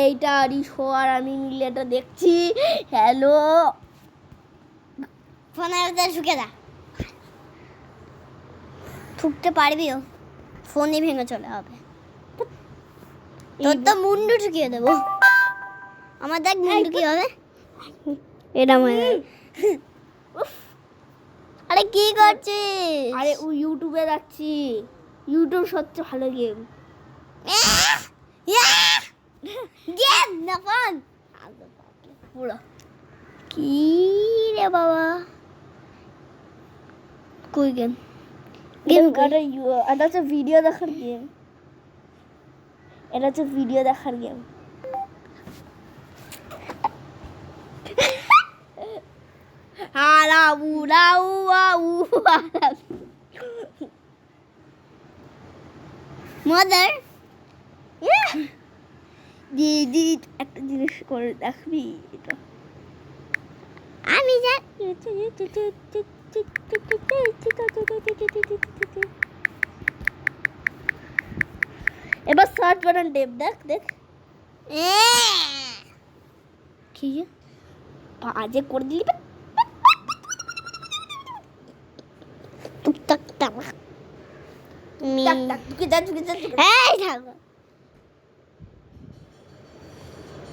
এইটা রিশো আর আমি মিলে এটা দেখছি। হ্যালো, ফোনের ভিতরে ঢুকে যা, ঢুকতে পারবিও, ফোনই ভেঙে চলে হবে। তোর তো মুন্ডু ঢুকিয়ে দেবো। আমার দেখ মুন্ডু কি হবে, এটা মনে। আরে কি করছিস? আরে ও ইউটিউবে যাচ্ছি, ইউটিউব সবচেয়ে ভালো গেম। গেম না ফোন পুরো কি রে বাবা, কই গেম? গেম এটা হচ্ছে ভিডিও দেখার গেম, এটা হচ্ছে ভিডিও দেখার গেম। মাদার দিদি একটা জিনিস করে দেখবি, এটা আমি যা এবার সার্চ বাটন টেপ, দেখ দেখ কি বাজে করে দিলি। টুকটাক টাক টাক টাক ঢুকে যা ঢুকে যা ঢুকে যা। এই থাকো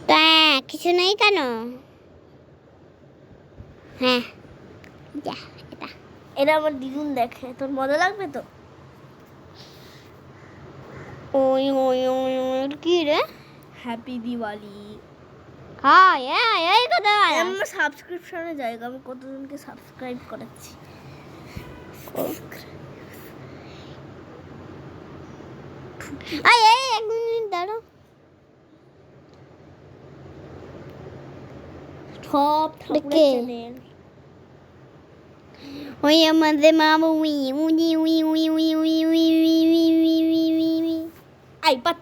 তা কিছু নেই কেন? হ্যাঁ যা এটা এটা আমার দ্বিগুণ দেখে, তোর মজা লাগবে তো। ওই ওই ওই ওই কি রে? হ্যাপি দিওয়ালি। হ্যাঁ এই কথা আমার সাবস্ক্রিপশনের জায়গা, আমি কতজনকে সাবস্ক্রাইব করেছি। এই এক মিনিট দাঁড়াও। সব ঠাকুরের দেখে। চ্যানেল। ওই আমাদের মা we we we we we we we we we we we we we I পাত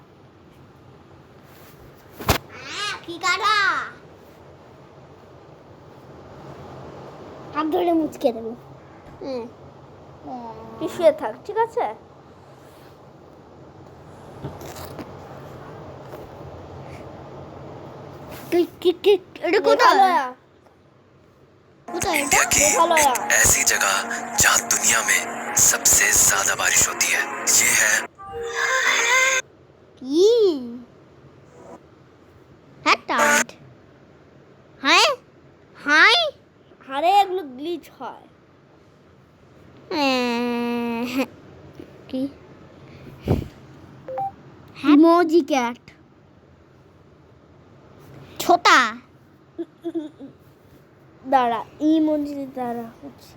কি কাটা হাত ধরে মুচকে দেবো। তুই শুয়ে থাক, ঠিক আছে? এটা কোথায়? इंडिया की एक ऐसी जगह जहां दुनिया में सबसे ज्यादा बारिश होती है, ये है হাই হাই আরে এগুলো গ্লিচ হয়। কি ইমোজি ক্যাট। ছোটা দাঁড়া, ইমোজি দ্বারা হচ্ছে,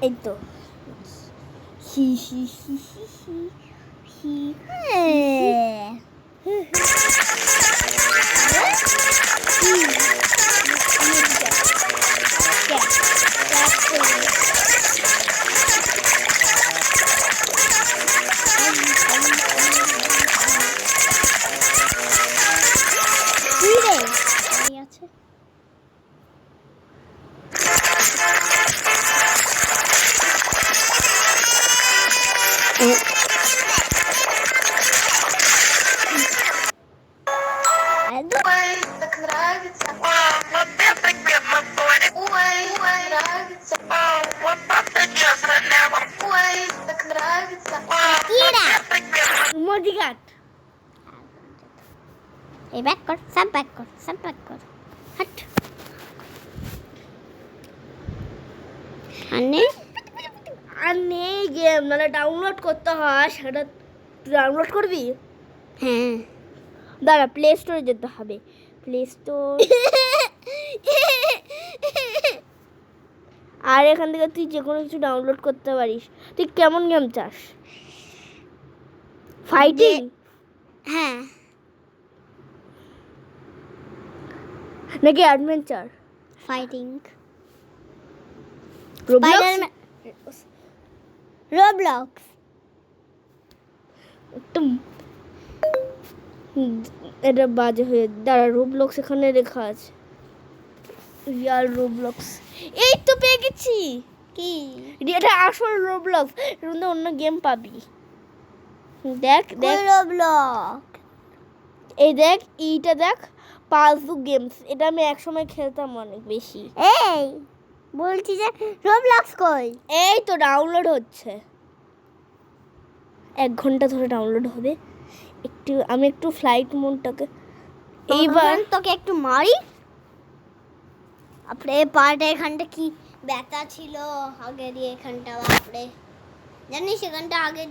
এই তো হি হি হি হি হি হি। Emoji cat. এই ব্যাক কর, সব ব্যাক কর, সব ব্যাক কর, হট। আর নেই গেম, নাহলে ডাউনলোড করতে হয়, সেটা ডাউনলোড করবি। হ্যাঁ দাঁড়া, প্লে স্টোরে যেতে হবে, প্লে স্টোর। আর এখান থেকে তুই যে কোনো কিছু ডাউনলোড করতে পারিস। তুই কেমন গেম চাস? ফাইটিং? হ্যাঁ নাকি অ্যাডভেঞ্চার? ফাইটিং। রোবলক্স। এটা বাজে হয়ে, দাঁড়া, রোবলক্স এখানে লেখা আছে, রিয়াল রোবলক্স। এই তো পেয়ে গেছি। কি এটা আসল রোবলক্স, এর মধ্যে অন্য গেম পাবি। দেখ দেখ রোবলক এই দেখ এইটা দেখ পাজু গেমস, এটা আমি একসময় খেলতাম অনেক বেশি। এই বলছি যে রোবলক্স কই? এই তো ডাউনলোড হচ্ছে, 1 ঘন্টা ধরে ডাউনলোড হবে। আমি একটু ফ্লাইট মোডটাকে এইবার তোকে একটু মারি। আপরে পাটা এখানটা কি ব্যথা ছিল আগে দিয়ে, এখানটা বাপরে জানিস এখানটা আগে